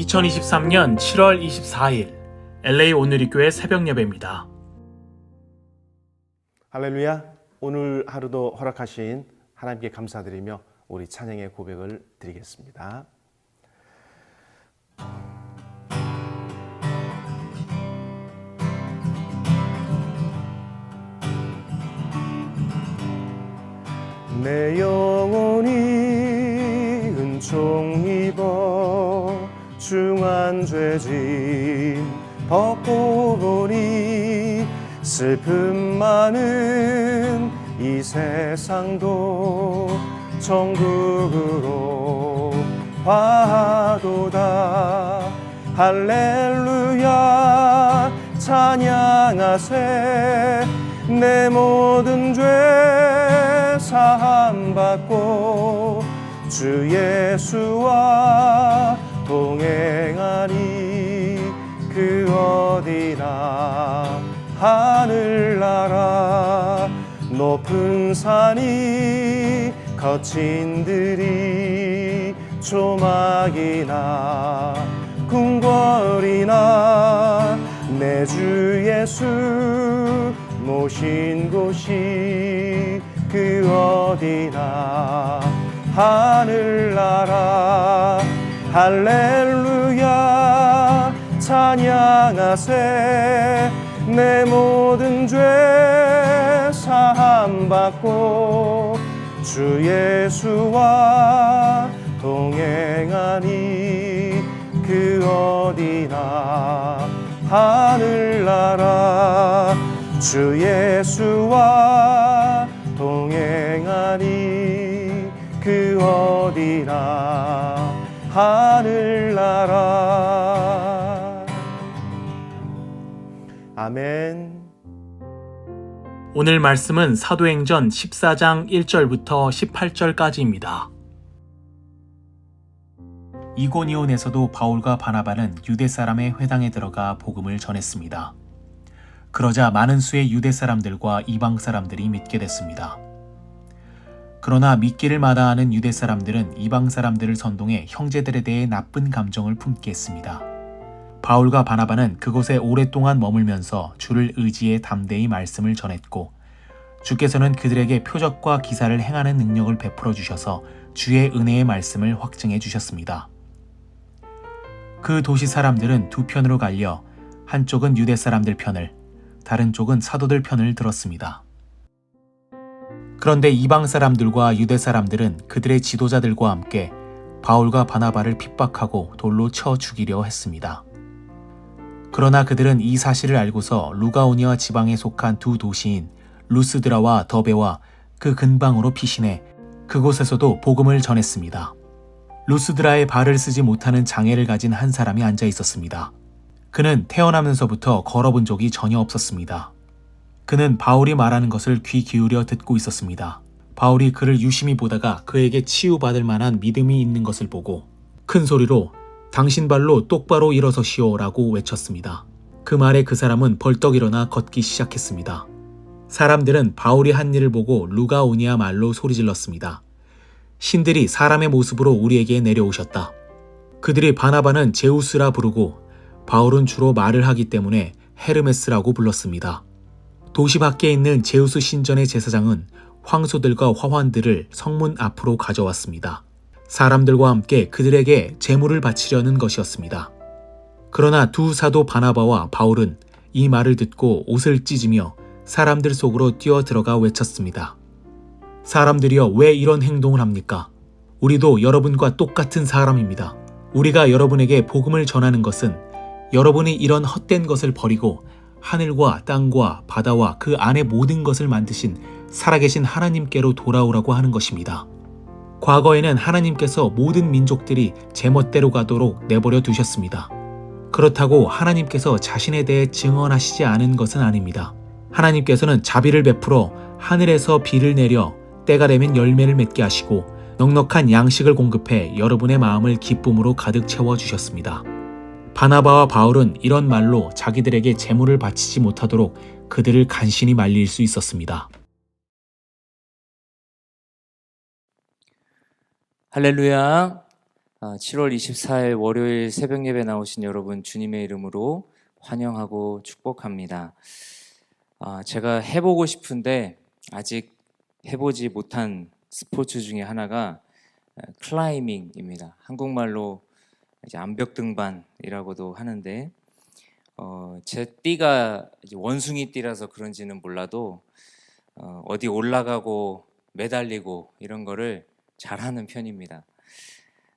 2023년 7월 24일 LA 오늘리 교회 새벽 예배입니다. 할렐루야. 오늘 하루도 허락하신 하나님께 감사드리며 우리 찬양의 고백을 드리겠습니다. 내 영혼이 은총 입어 중한 죄짐 벗고 보니 슬픔 많은 이 세상도 천국으로 화도다. 할렐루야 찬양하세. 내 모든 죄 사함받고 주 예수와 동행하니 그 어디나 하늘나라 높은 산이 거친 들이 조막이나 궁궐이나 내 주 예수 모신 곳이 그 어디나 하늘나라. 할렐루야 찬양하세. 내 모든 죄 사함받고 주 예수와 동행하니 그 어디나 하늘나라. 주 예수와 동행하니 그 어디나 하늘나라. 아멘. 오늘 말씀은 사도행전 14장 1절부터 18절까지입니다. 이고니온에서도 바울과 바나바는 유대 사람의 회당에 들어가 복음을 전했습니다. 그러자 많은 수의 유대 사람들과 이방 사람들이 믿게 됐습니다. 그러나 믿기를 마다하는 유대 사람들은 이방 사람들을 선동해 형제들에 대해 나쁜 감정을 품게 했습니다. 바울과 바나바는 그곳에 오랫동안 머물면서 주를 의지해 담대히 말씀을 전했고, 주께서는 그들에게 표적과 기사를 행하는 능력을 베풀어 주셔서 주의 은혜의 말씀을 확증해 주셨습니다. 그 도시 사람들은 두 편으로 갈려 한쪽은 유대 사람들 편을, 다른 쪽은 사도들 편을 들었습니다. 그런데 이방 사람들과 유대 사람들은 그들의 지도자들과 함께 바울과 바나바를 핍박하고 돌로 쳐 죽이려 했습니다. 그러나 그들은 이 사실을 알고서 루가오니아 지방에 속한 두 도시인 루스드라와 더베와 그 근방으로 피신해 그곳에서도 복음을 전했습니다. 루스드라에 발을 쓰지 못하는 장애를 가진 한 사람이 앉아 있었습니다. 그는 태어나면서부터 걸어본 적이 전혀 없었습니다. 그는 바울이 말하는 것을 귀 기울여 듣고 있었습니다. 바울이 그를 유심히 보다가 그에게 치유받을 만한 믿음이 있는 것을 보고 큰 소리로 당신 발로 똑바로 일어서시오 라고 외쳤습니다. 그 말에 그 사람은 벌떡 일어나 걷기 시작했습니다. 사람들은 바울이 한 일을 보고 루가오니아 말로 소리질렀습니다. 신들이 사람의 모습으로 우리에게 내려오셨다. 그들이 바나바는 제우스라 부르고 바울은 주로 말을 하기 때문에 헤르메스라고 불렀습니다. 도시 밖에 있는 제우스 신전의 제사장은 황소들과 화환들을 성문 앞으로 가져왔습니다. 사람들과 함께 그들에게 제물을 바치려는 것이었습니다. 그러나 두 사도 바나바와 바울은 이 말을 듣고 옷을 찢으며 사람들 속으로 뛰어들어가 외쳤습니다. 사람들이여, 왜 이런 행동을 합니까? 우리도 여러분과 똑같은 사람입니다. 우리가 여러분에게 복음을 전하는 것은 여러분이 이런 헛된 것을 버리고 하늘과 땅과 바다와 그 안의 모든 것을 만드신 살아계신 하나님께로 돌아오라고 하는 것입니다. 과거에는 하나님께서 모든 민족들이 제멋대로 가도록 내버려 두셨습니다. 그렇다고 하나님께서 자신에 대해 증언하시지 않은 것은 아닙니다. 하나님께서는 자비를 베풀어 하늘에서 비를 내려 때가 되면 열매를 맺게 하시고 넉넉한 양식을 공급해 여러분의 마음을 기쁨으로 가득 채워주셨습니다. 바나바와 바울은 이런 말로 자기들에게 제물을 바치지 못하도록 그들을 간신히 말릴 수 있었습니다. 할렐루야. 7월 24일 월요일 새벽 예배 나오신 여러분 주님의 이름으로 환영하고 축복합니다. 제가 해보고 싶은데 아직 해보지 못한 스포츠 중에 하나가 클라이밍입니다. 한국말로 이제 암벽 등반이라고도 하는데 제 띠가 이제 원숭이 띠라서 그런지는 몰라도 어디 올라가고 매달리고 이런 거를 잘하는 편입니다.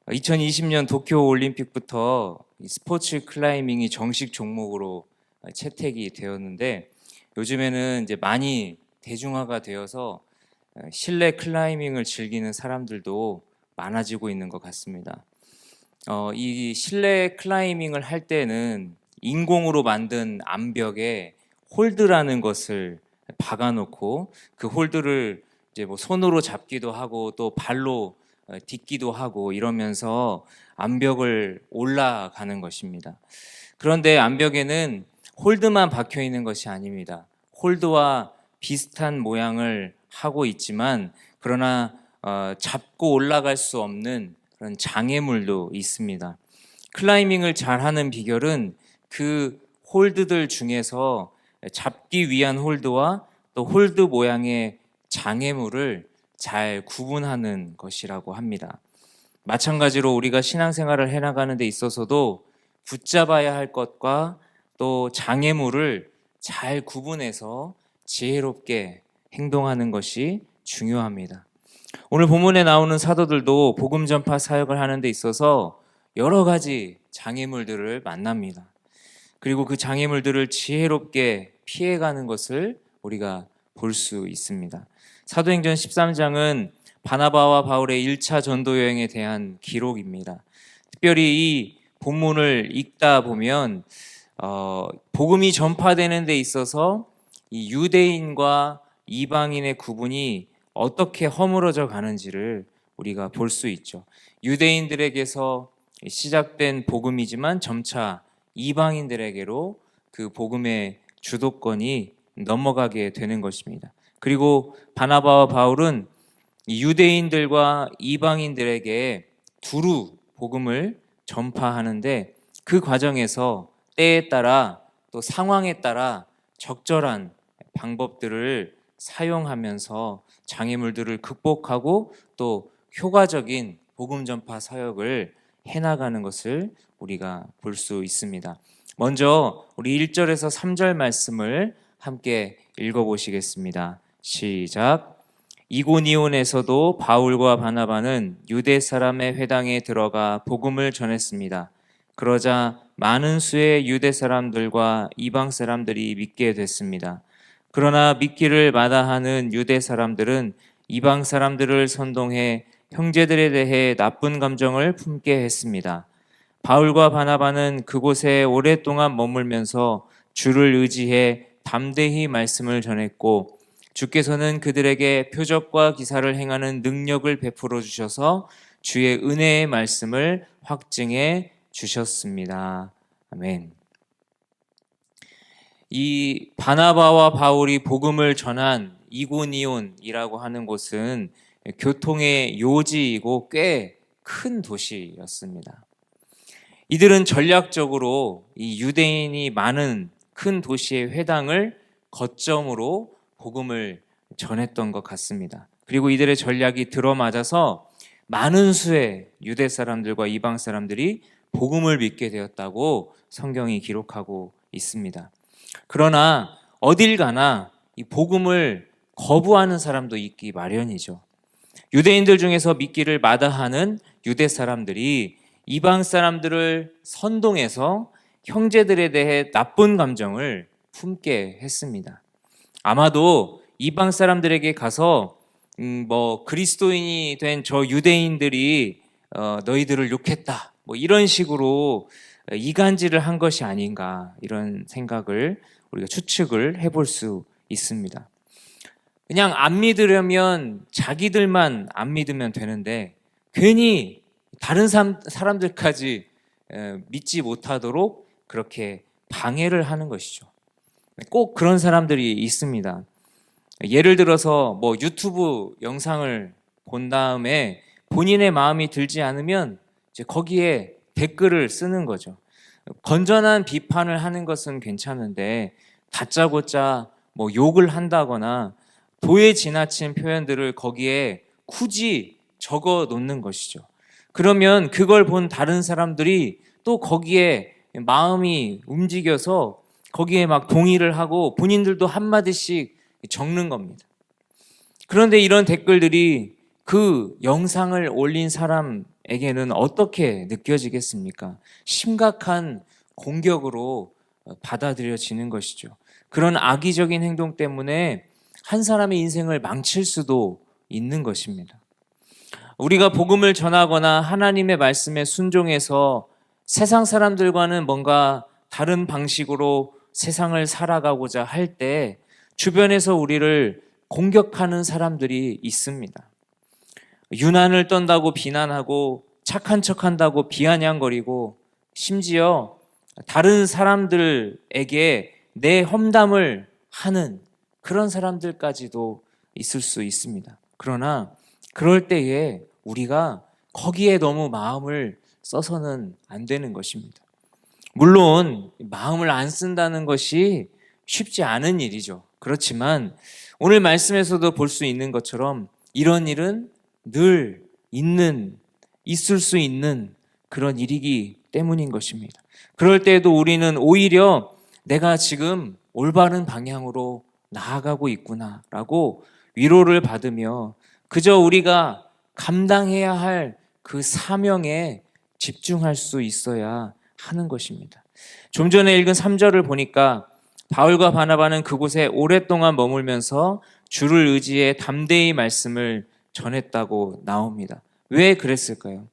2020년 도쿄 올림픽부터 이 스포츠 클라이밍이 정식 종목으로 채택이 되었는데 요즘에는 이제 많이 대중화가 되어서 실내 클라이밍을 즐기는 사람들도 많아지고 있는 것 같습니다. 이 실내 클라이밍을 할 때는 인공으로 만든 암벽에 홀드라는 것을 박아놓고 그 홀드를 이제 뭐 손으로 잡기도 하고 또 발로 딛기도 하고 이러면서 암벽을 올라가는 것입니다. 그런데 암벽에는 홀드만 박혀 있는 것이 아닙니다. 홀드와 비슷한 모양을 하고 있지만 그러나 잡고 올라갈 수 없는 그런 장애물도 있습니다. 클라이밍을 잘하는 비결은 그 홀드들 중에서 잡기 위한 홀드와 또 홀드 모양의 장애물을 잘 구분하는 것이라고 합니다. 마찬가지로 우리가 신앙생활을 해나가는 데 있어서도 붙잡아야 할 것과 또 장애물을 잘 구분해서 지혜롭게 행동하는 것이 중요합니다. 오늘 본문에 나오는 사도들도 복음 전파 사역을 하는 데 있어서 여러 가지 장애물들을 만납니다. 그리고 그 장애물들을 지혜롭게 피해가는 것을 우리가 볼 수 있습니다. 사도행전 13장은 바나바와 바울의 1차 전도 여행에 대한 기록입니다. 특별히 이 본문을 읽다 보면 복음이 전파되는 데 있어서 이 유대인과 이방인의 구분이 어떻게 허물어져 가는지를 우리가 볼 수 있죠. 유대인들에게서 시작된 복음이지만 점차 이방인들에게로 그 복음의 주도권이 넘어가게 되는 것입니다. 그리고 바나바와 바울은 유대인들과 이방인들에게 두루 복음을 전파하는데 그 과정에서 때에 따라 또 상황에 따라 적절한 방법들을 사용하면서 장애물들을 극복하고 또 효과적인 복음 전파 사역을 해나가는 것을 우리가 볼 수 있습니다. 먼저 우리 1절에서 3절 말씀을 함께 읽어보시겠습니다. 시작. 이고니온에서도 바울과 바나바는 유대 사람의 회당에 들어가 복음을 전했습니다. 그러자 많은 수의 유대 사람들과 이방 사람들이 믿게 됐습니다. 그러나 믿기를 마다하는 유대 사람들은 이방 사람들을 선동해 형제들에 대해 나쁜 감정을 품게 했습니다. 바울과 바나바는 그곳에 오랫동안 머물면서 주를 의지해 담대히 말씀을 전했고 주께서는 그들에게 표적과 기사를 행하는 능력을 베풀어 주셔서 주의 은혜의 말씀을 확증해 주셨습니다. 아멘. 이 바나바와 바울이 복음을 전한 이고니온이라고 하는 곳은 교통의 요지이고 꽤 큰 도시였습니다. 이들은 전략적으로 이 유대인이 많은 큰 도시의 회당을 거점으로 복음을 전했던 것 같습니다. 그리고 이들의 전략이 들어맞아서 많은 수의 유대 사람들과 이방 사람들이 복음을 믿게 되었다고 성경이 기록하고 있습니다. 그러나 어딜 가나 이 복음을 거부하는 사람도 있기 마련이죠. 유대인들 중에서 믿기를 마다하는 유대 사람들이 이방 사람들을 선동해서 형제들에 대해 나쁜 감정을 품게 했습니다. 아마도 이방 사람들에게 가서 그리스도인이 된 저 유대인들이 너희들을 욕했다 이런 식으로 이간질을 한 것이 아닌가 이런 생각을 우리가 추측을 해볼 수 있습니다. 그냥 안 믿으려면 자기들만 안 믿으면 되는데 괜히 다른 사람들까지 믿지 못하도록 그렇게 방해를 하는 것이죠. 꼭 그런 사람들이 있습니다. 예를 들어서 유튜브 영상을 본 다음에 본인의 마음이 들지 않으면 이제 거기에 댓글을 쓰는 거죠. 건전한 비판을 하는 것은 괜찮은데 다짜고짜 뭐 욕을 한다거나 도에 지나친 표현들을 거기에 굳이 적어 놓는 것이죠. 그러면 그걸 본 다른 사람들이 또 거기에 마음이 움직여서 거기에 막 동의를 하고 본인들도 한마디씩 적는 겁니다. 그런데 이런 댓글들이 그 영상을 올린 사람에게는 어떻게 느껴지겠습니까? 심각한 공격으로 받아들여지는 것이죠. 그런 악의적인 행동 때문에 한 사람의 인생을 망칠 수도 있는 것입니다. 우리가 복음을 전하거나 하나님의 말씀에 순종해서 세상 사람들과는 뭔가 다른 방식으로 세상을 살아가고자 할 때 주변에서 우리를 공격하는 사람들이 있습니다. 유난을 떤다고 비난하고 착한 척한다고 비아냥거리고 심지어 다른 사람들에게 내 험담을 하는 그런 사람들까지도 있을 수 있습니다. 그러나 그럴 때에 우리가 거기에 너무 마음을 써서는 안 되는 것입니다. 물론 마음을 안 쓴다는 것이 쉽지 않은 일이죠. 그렇지만 오늘 말씀에서도 볼 수 있는 것처럼 이런 일은 늘 있을 수 있는 그런 일이기 때문인 것입니다. 그럴 때에도 우리는 오히려 내가 지금 올바른 방향으로 나아가고 있구나라고 위로를 받으며 그저 우리가 감당해야 할 그 사명에 집중할 수 있어야 하는 것입니다. 좀 전에 읽은 3절을 보니까 바울과 바나바는 그곳에 오랫동안 머물면서 주를 의지해 담대히 말씀을 전했다고 나옵니다. 왜 그랬을까요?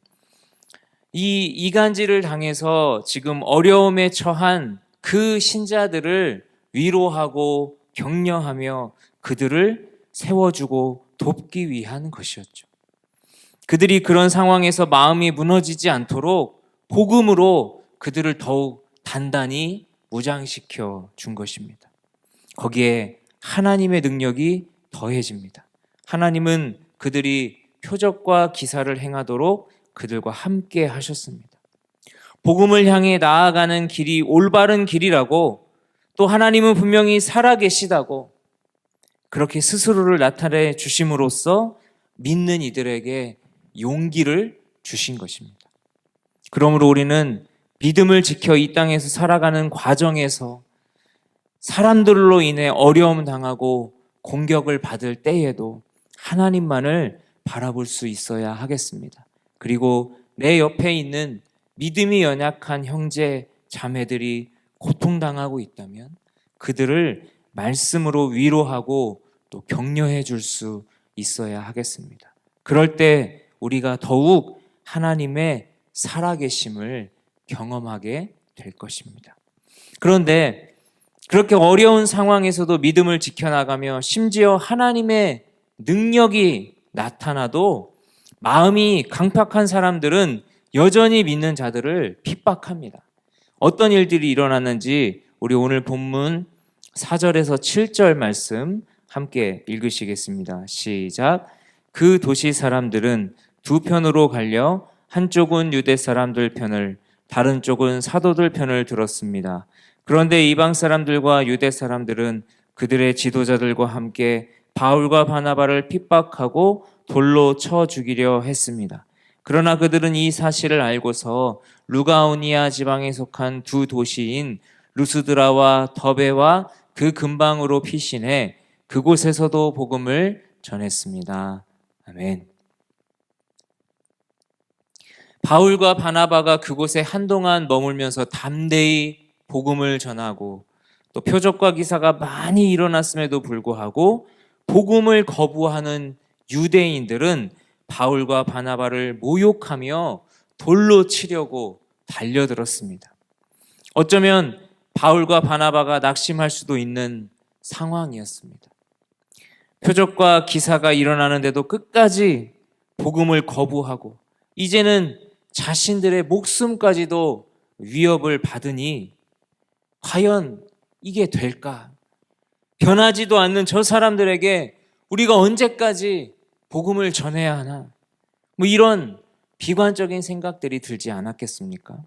이 이간질을 당해서 지금 어려움에 처한 그 신자들을 위로하고 격려하며 그들을 세워주고 돕기 위한 것이었죠. 그들이 그런 상황에서 마음이 무너지지 않도록 복음으로 그들을 더욱 단단히 무장시켜 준 것입니다. 거기에 하나님의 능력이 더해집니다. 하나님은 그들이 표적과 기사를 행하도록 그들과 함께 하셨습니다. 복음을 향해 나아가는 길이 올바른 길이라고 또 하나님은 분명히 살아계시다고 그렇게 스스로를 나타내 주심으로써 믿는 이들에게 용기를 주신 것입니다. 그러므로 우리는 믿음을 지켜 이 땅에서 살아가는 과정에서 사람들로 인해 어려움 당하고 공격을 받을 때에도 하나님만을 바라볼 수 있어야 하겠습니다. 그리고 내 옆에 있는 믿음이 연약한 형제, 자매들이 고통당하고 있다면 그들을 말씀으로 위로하고 또 격려해 줄 수 있어야 하겠습니다. 그럴 때 우리가 더욱 하나님의 살아계심을 경험하게 될 것입니다. 그런데 그렇게 어려운 상황에서도 믿음을 지켜나가며 심지어 하나님의 능력이 나타나도 마음이 강팍한 사람들은 여전히 믿는 자들을 핍박합니다. 어떤 일들이 일어났는지 우리 오늘 본문 4절에서 7절 말씀 함께 읽으시겠습니다. 시작. 그 도시 사람들은 두 편으로 갈려 한쪽은 유대 사람들 편을 다른 쪽은 사도들 편을 들었습니다. 그런데 이방 사람들과 유대 사람들은 그들의 지도자들과 함께 바울과 바나바를 핍박하고 돌로 쳐 죽이려 했습니다. 그러나 그들은 이 사실을 알고서 루가오니아 지방에 속한 두 도시인 루스드라와 더베와 그 근방으로 피신해 그곳에서도 복음을 전했습니다. 아멘. 바울과 바나바가 그곳에 한동안 머물면서 담대히 복음을 전하고 또 표적과 기사가 많이 일어났음에도 불구하고 복음을 거부하는 유대인들은 바울과 바나바를 모욕하며 돌로 치려고 달려들었습니다. 어쩌면 바울과 바나바가 낙심할 수도 있는 상황이었습니다. 표적과 기사가 일어나는데도 끝까지 복음을 거부하고 이제는 자신들의 목숨까지도 위협을 받으니 과연 이게 될까? 변하지도 않는 저 사람들에게 우리가 언제까지 복음을 전해야 하나? 이런 비관적인 생각들이 들지 않았겠습니까?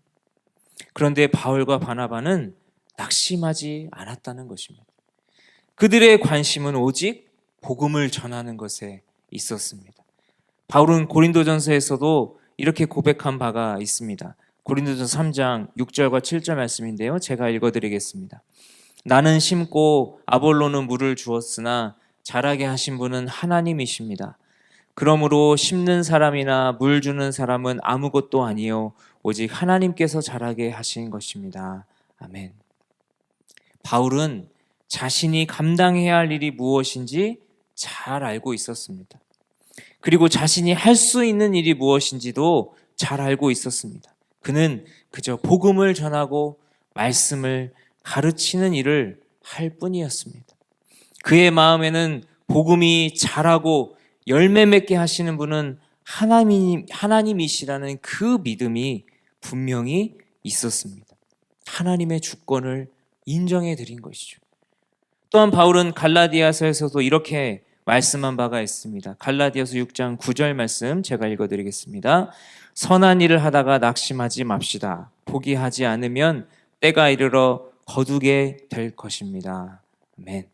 그런데 바울과 바나바는 낙심하지 않았다는 것입니다. 그들의 관심은 오직 복음을 전하는 것에 있었습니다. 바울은 고린도전서에서도 이렇게 고백한 바가 있습니다. 고린도전서 3장 6절과 7절 말씀인데요. 제가 읽어드리겠습니다. 나는 심고 아볼로는 물을 주었으나 자라게 하신 분은 하나님이십니다. 그러므로 심는 사람이나 물 주는 사람은 아무것도 아니요 오직 하나님께서 자라게 하신 것입니다. 아멘. 바울은 자신이 감당해야 할 일이 무엇인지 잘 알고 있었습니다. 그리고 자신이 할 수 있는 일이 무엇인지도 잘 알고 있었습니다. 그는 그저 복음을 전하고 말씀을 가르치는 일을 할 뿐이었습니다. 그의 마음에는 복음이 자라고 열매 맺게 하시는 분은 하나님이시라는 그 믿음이 분명히 있었습니다. 하나님의 주권을 인정해 드린 것이죠. 또한 바울은 갈라디아서에서도 이렇게 말씀한 바가 있습니다. 갈라디아서 6장 9절 말씀 제가 읽어드리겠습니다. 선한 일을 하다가 낙심하지 맙시다. 포기하지 않으면 때가 이르러 거두게 될 것입니다. 아멘.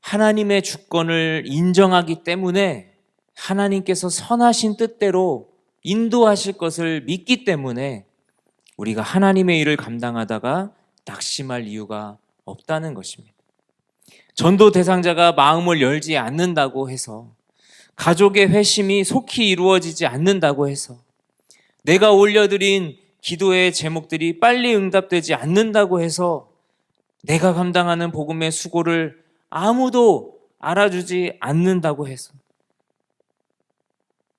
하나님의 주권을 인정하기 때문에 하나님께서 선하신 뜻대로 인도하실 것을 믿기 때문에 우리가 하나님의 일을 감당하다가 낙심할 이유가 없다는 것입니다. 전도 대상자가 마음을 열지 않는다고 해서, 가족의 회심이 속히 이루어지지 않는다고 해서, 내가 올려드린 기도의 제목들이 빨리 응답되지 않는다고 해서 내가 감당하는 복음의 수고를 아무도 알아주지 않는다고 해서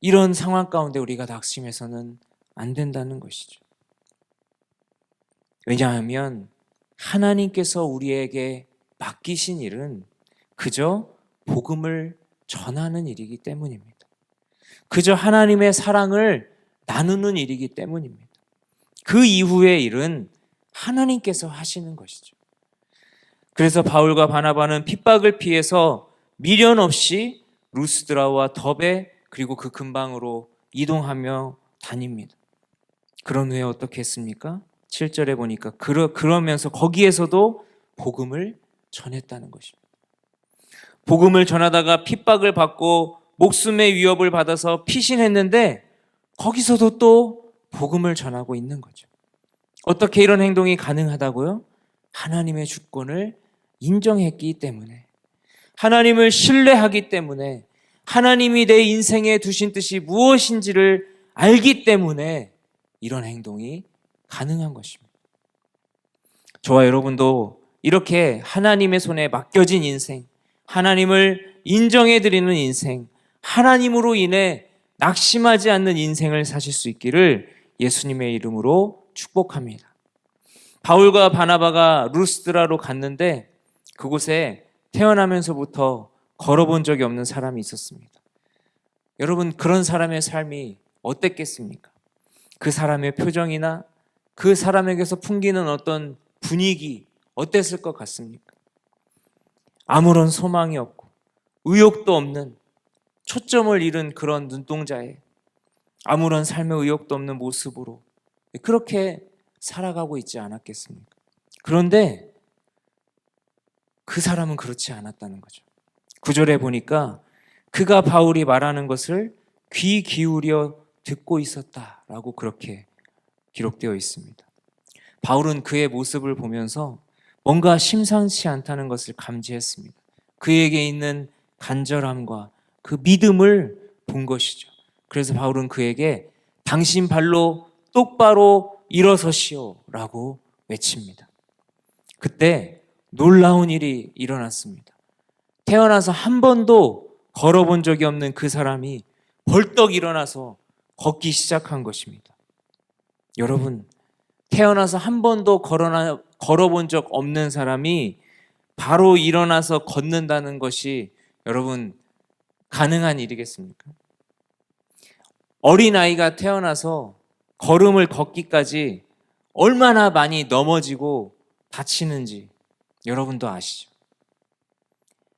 이런 상황 가운데 우리가 낙심해서는 안 된다는 것이죠. 왜냐하면 하나님께서 우리에게 맡기신 일은 그저 복음을 전하는 일이기 때문입니다. 그저 하나님의 사랑을 나누는 일이기 때문입니다. 그 이후의 일은 하나님께서 하시는 것이죠. 그래서 바울과 바나바는 핍박을 피해서 미련 없이 루스드라와 더베 그리고 그 근방으로 이동하며 다닙니다. 그런 후에 어떻게 했습니까? 7절에 보니까 그러면서 거기에서도 복음을 전했다는 것입니다. 복음을 전하다가 핍박을 받고 목숨의 위협을 받아서 피신했는데 거기서도 또 복음을 전하고 있는 거죠. 어떻게 이런 행동이 가능하다고요? 하나님의 주권을 인정했기 때문에, 하나님을 신뢰하기 때문에, 하나님이 내 인생에 두신 뜻이 무엇인지를 알기 때문에 이런 행동이 가능한 것입니다. 저와 여러분도 이렇게 하나님의 손에 맡겨진 인생, 하나님을 인정해드리는 인생, 하나님으로 인해 낙심하지 않는 인생을 사실 수 있기를 예수님의 이름으로 축복합니다. 바울과 바나바가 루스드라로 갔는데 그곳에 태어나면서부터 걸어본 적이 없는 사람이 있었습니다. 여러분, 그런 사람의 삶이 어땠겠습니까? 그 사람의 표정이나 그 사람에게서 풍기는 어떤 분위기 어땠을 것 같습니까? 아무런 소망이 없고 의욕도 없는, 초점을 잃은 그런 눈동자에 아무런 삶의 의욕도 없는 모습으로 그렇게 살아가고 있지 않았겠습니까? 그런데 그 사람은 그렇지 않았다는 거죠. 9절에 보니까 그가 바울이 말하는 것을 귀 기울여 듣고 있었다라고 그렇게 기록되어 있습니다. 바울은 그의 모습을 보면서 뭔가 심상치 않다는 것을 감지했습니다. 그에게 있는 간절함과 그 믿음을 본 것이죠. 그래서 바울은 그에게 당신 발로 똑바로 일어서시오 라고 외칩니다. 그때 놀라운 일이 일어났습니다. 태어나서 한 번도 걸어본 적이 없는 그 사람이 벌떡 일어나서 걷기 시작한 것입니다. 여러분, 태어나서 한 번도 걸어본 적 없는 사람이 바로 일어나서 걷는다는 것이 여러분 가능한 일이겠습니까? 어린아이가 태어나서 걸음을 걷기까지 얼마나 많이 넘어지고 다치는지 여러분도 아시죠?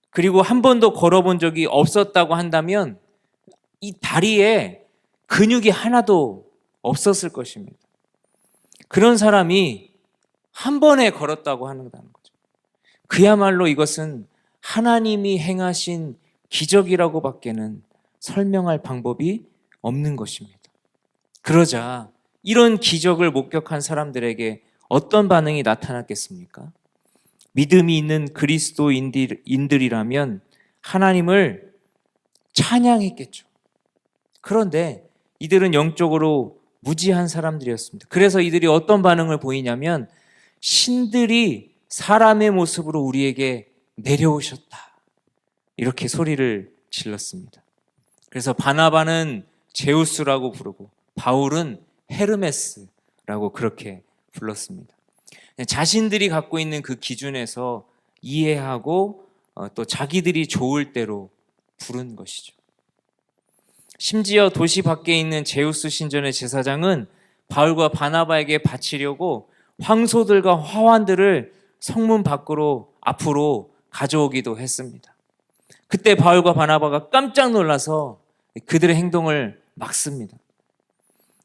그리고 한 번도 걸어본 적이 없었다고 한다면 이 다리에 근육이 하나도 없었을 것입니다. 그런 사람이 한 번에 걸었다고 하는 거죠. 그야말로 이것은 하나님이 행하신 기적이라고밖에는 설명할 방법이 없는 것입니다. 그러자 이런 기적을 목격한 사람들에게 어떤 반응이 나타났겠습니까? 믿음이 있는 그리스도인들이라면 하나님을 찬양했겠죠. 그런데 이들은 영적으로 무지한 사람들이었습니다. 그래서 이들이 어떤 반응을 보이냐면 신들이 사람의 모습으로 우리에게 내려오셨다. 이렇게 소리를 질렀습니다. 그래서 바나바는 제우스라고 부르고 바울은 헤르메스라고 그렇게 불렀습니다. 자신들이 갖고 있는 그 기준에서 이해하고 또 자기들이 좋을 대로 부른 것이죠. 심지어 도시 밖에 있는 제우스 신전의 제사장은 바울과 바나바에게 바치려고 황소들과 화환들을 성문 밖으로 앞으로 가져오기도 했습니다. 그때 바울과 바나바가 깜짝 놀라서 그들의 행동을 막습니다.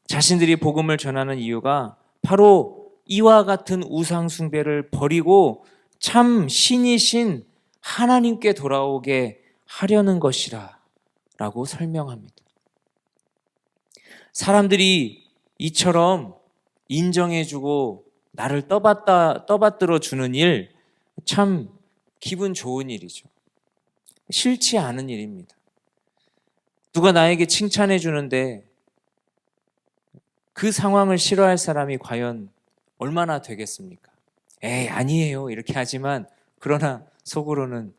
자신들이 복음을 전하는 이유가 바로 이와 같은 우상 숭배를 버리고 참 신이신 하나님께 돌아오게 하려는 것이라 라고 설명합니다. 사람들이 이처럼 인정해주고 나를 떠받들어 주는 일, 참 기분 좋은 일이죠. 싫지 않은 일입니다. 누가 나에게 칭찬해 주는데 그 상황을 싫어할 사람이 과연 얼마나 되겠습니까? 에이, 아니에요. 이렇게 하지만 그러나 속으로는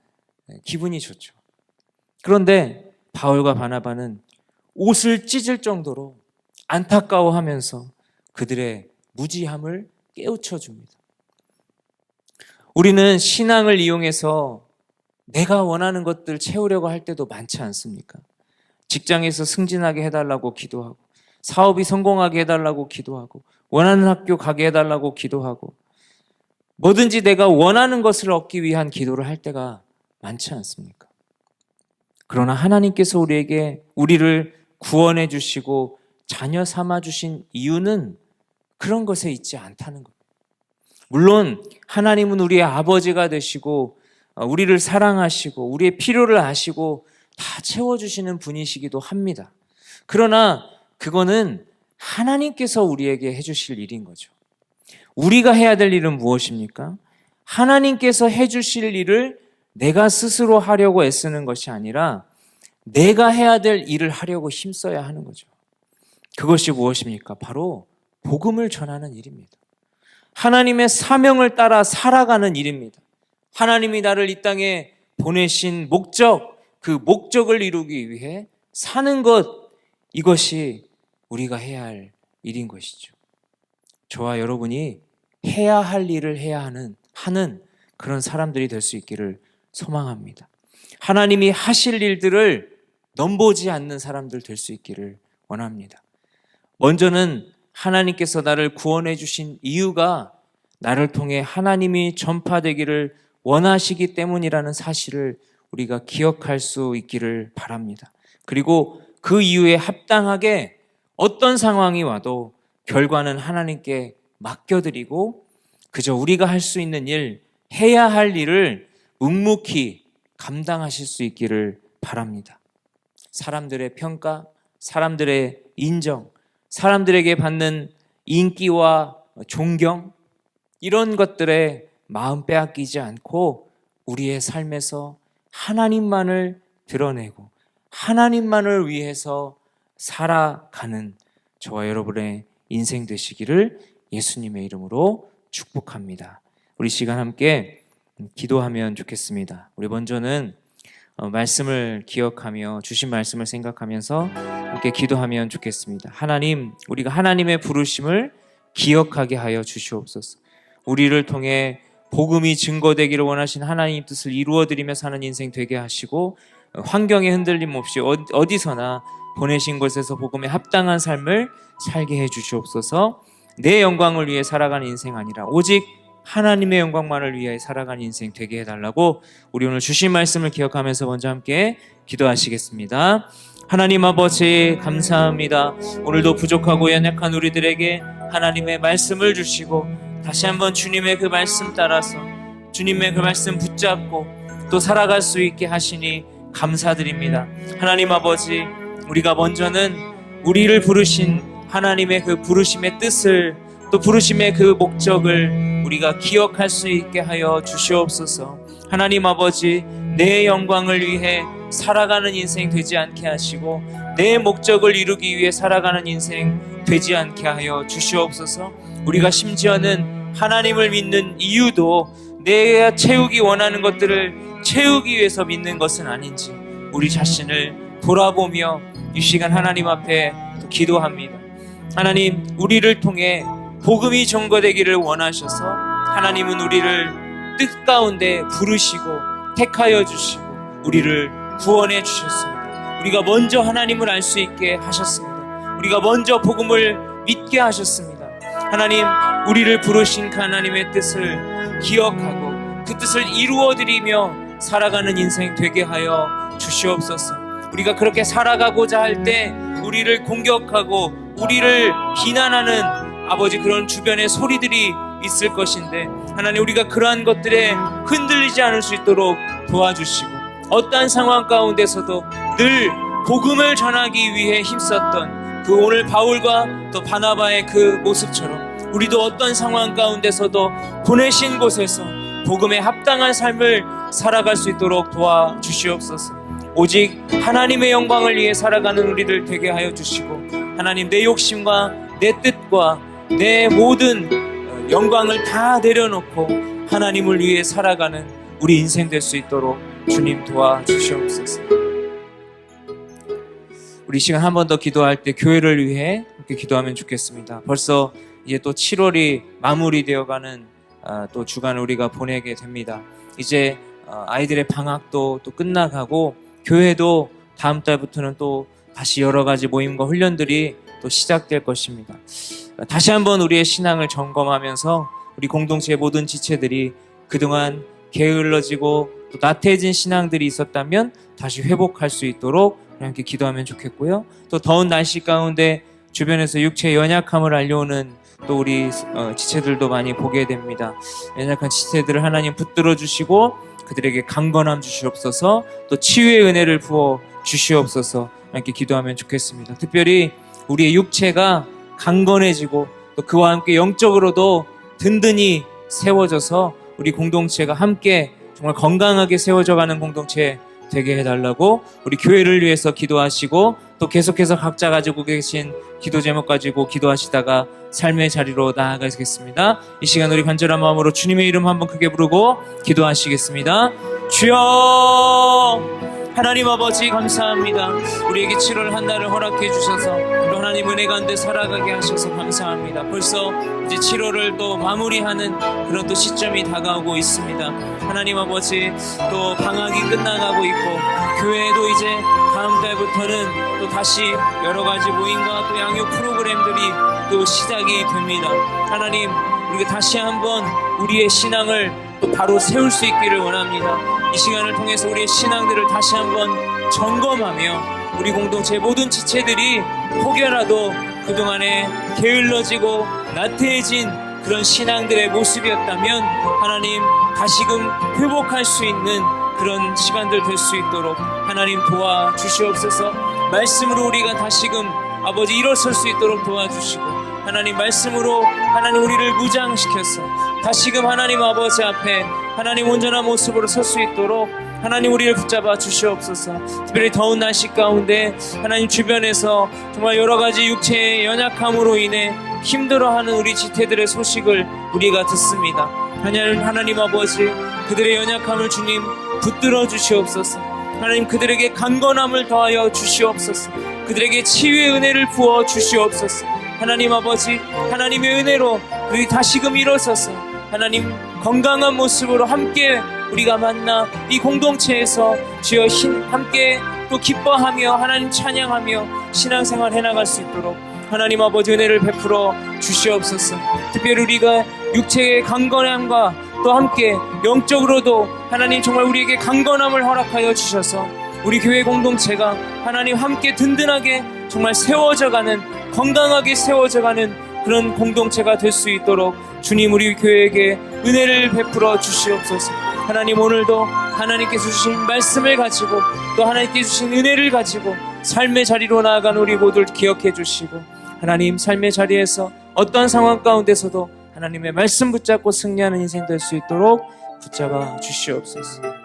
기분이 좋죠. 그런데 바울과 바나바는 옷을 찢을 정도로 안타까워하면서 그들의 무지함을 깨우쳐 줍니다. 우리는 신앙을 이용해서 내가 원하는 것들 채우려고 할 때도 많지 않습니까? 직장에서 승진하게 해달라고 기도하고, 사업이 성공하게 해달라고 기도하고, 원하는 학교 가게 해달라고 기도하고, 뭐든지 내가 원하는 것을 얻기 위한 기도를 할 때가 많지 않습니까? 그러나 하나님께서 우리를 구원해 주시고 자녀 삼아 주신 이유는 그런 것에 있지 않다는 것. 물론 하나님은 우리의 아버지가 되시고 우리를 사랑하시고 우리의 필요를 아시고 다 채워주시는 분이시기도 합니다. 그러나 그거는 하나님께서 우리에게 해주실 일인 거죠. 우리가 해야 될 일은 무엇입니까? 하나님께서 해주실 일을 내가 스스로 하려고 애쓰는 것이 아니라 내가 해야 될 일을 하려고 힘써야 하는 거죠. 그것이 무엇입니까? 바로 복음을 전하는 일입니다. 하나님의 사명을 따라 살아가는 일입니다. 하나님이 나를 이 땅에 보내신 목적, 그 목적을 이루기 위해 사는 것, 이것이 우리가 해야 할 일인 것이죠. 저와 여러분이 해야 할 일을 해야 하는 그런 사람들이 될 수 있기를 소망합니다. 하나님이 하실 일들을 넘보지 않는 사람들 될 수 있기를 원합니다. 먼저는 하나님께서 나를 구원해 주신 이유가 나를 통해 하나님이 전파되기를 원하시기 때문이라는 사실을 우리가 기억할 수 있기를 바랍니다. 그리고 그 이유에 합당하게 어떤 상황이 와도 결과는 하나님께 맡겨드리고 그저 우리가 할 수 있는 일, 해야 할 일을 묵묵히 감당하실 수 있기를 바랍니다. 사람들의 평가, 사람들의 인정, 사람들에게 받는 인기와 존경, 이런 것들에 마음 빼앗기지 않고 우리의 삶에서 하나님만을 드러내고 하나님만을 위해서 살아가는 저와 여러분의 인생 되시기를 예수님의 이름으로 축복합니다. 우리 시간 함께 기도하면 좋겠습니다. 우리 먼저는 말씀을 기억하며 주신 말씀을 생각하면서 함께 기도하면 좋겠습니다. 하나님, 우리가 하나님의 부르심을 기억하게 하여 주시옵소서. 우리를 통해 복음이 증거되기를 원하신 하나님 뜻을 이루어드리며 사는 인생 되게 하시고 환경에 흔들림 없이 어디서나 보내신 곳에서 복음에 합당한 삶을 살게 해 주시옵소서. 내 영광을 위해 살아가는 인생 아니라 오직 하나님의 영광만을 위해 살아가는 인생 되게 해달라고 우리 오늘 주신 말씀을 기억하면서 먼저 함께 기도하시겠습니다. 하나님 아버지 감사합니다. 오늘도 부족하고 연약한 우리들에게 하나님의 말씀을 주시고 다시 한번 주님의 그 말씀 따라서 주님의 그 말씀 붙잡고 또 살아갈 수 있게 하시니 감사드립니다. 하나님 아버지, 우리가 먼저는 우리를 부르신 하나님의 그 부르심의 뜻을 또 부르심의 그 목적을 우리가 기억할 수 있게 하여 주시옵소서. 하나님 아버지, 내 영광을 위해 살아가는 인생 되지 않게 하시고 내 목적을 이루기 위해 살아가는 인생 되지 않게 하여 주시옵소서. 우리가 심지어는 하나님을 믿는 이유도 내가 채우기 원하는 것들을 채우기 위해서 믿는 것은 아닌지 우리 자신을 돌아보며 이 시간 하나님 앞에 또 기도합니다. 하나님, 우리를 통해 복음이 전거되기를 원하셔서 하나님은 우리를 뜻 가운데 부르시고 택하여 주시고 우리를 구원해 주셨습니다. 우리가 먼저 하나님을 알 수 있게 하셨습니다. 우리가 먼저 복음을 믿게 하셨습니다. 하나님, 우리를 부르신 그 하나님의 뜻을 기억하고 그 뜻을 이루어드리며 살아가는 인생 되게 하여 주시옵소서. 우리가 그렇게 살아가고자 할 때 우리를 공격하고 우리를 비난하는 아버지 그런 주변의 소리들이 있을 것인데 하나님, 우리가 그러한 것들에 흔들리지 않을 수 있도록 도와주시고 어떠한 상황 가운데서도 늘 복음을 전하기 위해 힘썼던 그 오늘 바울과 또 바나바의 그 모습처럼 우리도 어떤 상황 가운데서도 보내신 곳에서 복음에 합당한 삶을 살아갈 수 있도록 도와주시옵소서. 오직 하나님의 영광을 위해 살아가는 우리들 되게 하여 주시고 하나님, 내 욕심과 내 뜻과 내 모든 영광을 다 내려놓고 하나님을 위해 살아가는 우리 인생 될 수 있도록 주님 도와주시옵소서. 우리 시간 한 번 더 기도할 때 교회를 위해 이렇게 기도하면 좋겠습니다. 벌써 이제 또 7월이 마무리되어가는 또 주간을 우리가 보내게 됩니다. 이제 아이들의 방학도 또 끝나가고 교회도 다음 달부터는 또 다시 여러 가지 모임과 훈련들이 또 시작될 것입니다. 다시 한번 우리의 신앙을 점검하면서 우리 공동체의 모든 지체들이 그동안 게을러지고 또 나태해진 신앙들이 있었다면 다시 회복할 수 있도록 함께 기도하면 좋겠고요. 또 더운 날씨 가운데 주변에서 육체의 연약함을 알려오는 또 우리 지체들도 많이 보게 됩니다. 연약한 지체들을 하나님 붙들어 주시고 그들에게 강건함 주시옵소서, 또 치유의 은혜를 부어 주시옵소서 함께 기도하면 좋겠습니다. 특별히 우리의 육체가 강건해지고 또 그와 함께 영적으로도 든든히 세워져서 우리 공동체가 함께 정말 건강하게 세워져가는 공동체 되게 해달라고 우리 교회를 위해서 기도하시고 또 계속해서 각자 가지고 계신 기도 제목 가지고 기도하시다가 삶의 자리로 나아가겠습니다. 이 시간 우리 간절한 마음으로 주님의 이름 한번 크게 부르고 기도하시겠습니다. 주여, 하나님 아버지 감사합니다. 우리에게 7월 한 달을 허락해 주셔서 또 하나님 은혜 가운데 살아가게 하셔서 감사합니다. 벌써 이제 7월을 또 마무리하는 그런 또 시점이 다가오고 있습니다. 하나님 아버지, 또 방학이 끝나가고 있고 교회도 이제 다음 달부터는 또 다시 여러 가지 모임과 또 양육 프로그램들이 또 시작이 됩니다. 하나님, 우리가 다시 한번 우리의 신앙을 또 바로 세울 수 있기를 원합니다. 이 시간을 통해서 우리의 신앙들을 다시 한번 점검하며 우리 공동체 모든 지체들이 혹여라도 그동안에 게을러지고 나태해진 그런 신앙들의 모습이었다면 하나님 다시금 회복할 수 있는 그런 시간들 될 수 있도록 하나님 도와주시옵소서. 말씀으로 우리가 다시금 아버지 일어설 수 있도록 도와주시고 하나님 말씀으로 하나님 우리를 무장시켜서 다시금 하나님 아버지 앞에 하나님 온전한 모습으로 설 수 있도록 하나님 우리를 붙잡아 주시옵소서. 특별히 더운 날씨 가운데 하나님 주변에서 정말 여러 가지 육체의 연약함으로 인해 힘들어하는 우리 지체들의 소식을 우리가 듣습니다. 하나님 아버지, 그들의 연약함을 주님 붙들어 주시옵소서. 하나님 그들에게 강건함을 더하여 주시옵소서. 그들에게 치유의 은혜를 부어 주시옵소서. 하나님 아버지, 하나님의 은혜로 그들이 다시금 일어서서 하나님 건강한 모습으로 함께 우리가 만나 이 공동체에서 주여 함께 또 기뻐하며 하나님 찬양하며 신앙생활 해나갈 수 있도록 하나님 아버지 은혜를 베풀어 주시옵소서. 특별히 우리가 육체의 강건함과 또 함께 영적으로도 하나님 정말 우리에게 강건함을 허락하여 주셔서 우리 교회 공동체가 하나님 함께 든든하게 정말 세워져가는, 건강하게 세워져가는 그런 공동체가 될 수 있도록 주님 우리 교회에게 은혜를 베풀어 주시옵소서. 하나님 오늘도 하나님께서 주신 말씀을 가지고 또 하나님께서 주신 은혜를 가지고 삶의 자리로 나아간 우리 모두를 기억해 주시고, 하나님 삶의 자리에서 어떤 상황 가운데서도 하나님의 말씀 붙잡고 승리하는 인생 될 수 있도록 붙잡아 주시옵소서.